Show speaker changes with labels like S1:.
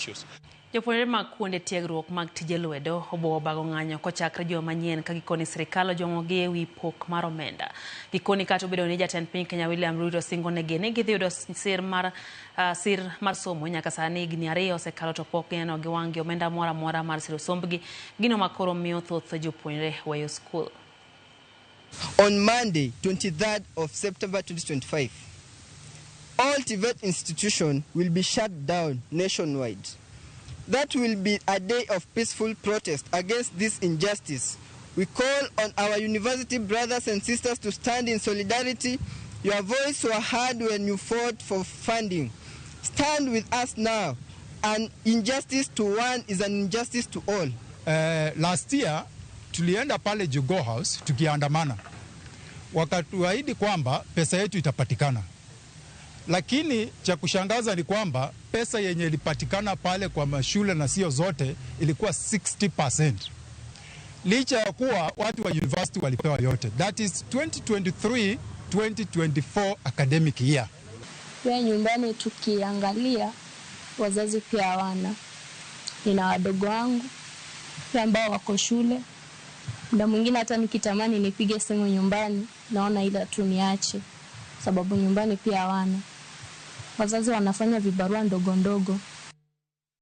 S1: issues.
S2: Jopuonjre mag kuonde tiegruok mag tije lwedo obuogo bago ng'anyo kochakre juma manyien ka gikoni sirkal ojongogi e wi pok mar omenda. Gikoni kata obedo ni jatend piny Kenya William Ruto singone ni gidhi yudo sir mar somo nyaka sani higni 2 osekalo to pok gineno gi wang'gi omenda moro amora mar siro sombgi, gino makoro miyo thoth jopuonjre weyo skul.
S3: On Monday, 23rd of September 2025, all TVET institutions will be shut down nationwide. That will be a day of peaceful protest against this injustice. We call on our university brothers and sisters to stand in solidarity. Your voice was heard when you fought for funding. Stand with us now. An injustice to one is an injustice to all.
S4: Last year, tulienda pale Jogo House tukiandamana. Wakatuahidi kwamba pesa yetu itapatikana. Lakini cha kushangaza ni kwamba pesa yenye ilipatikana pale kwa mashule na sio zote ilikuwa 60%. Licha ya kuwa watu wa university walipewa yote. That is 2023-2024 academic year.
S5: Pia nyumbani tukiangalia wazazi pia hawana. Nina wadogo wangu pia ambao wako shule. Muda mwingine hata nikitamani nipige simu nyumbani naona ila tu niache sababu nyumbani pia hawana. Wazazi wanafanya vibarua ndogo ndogo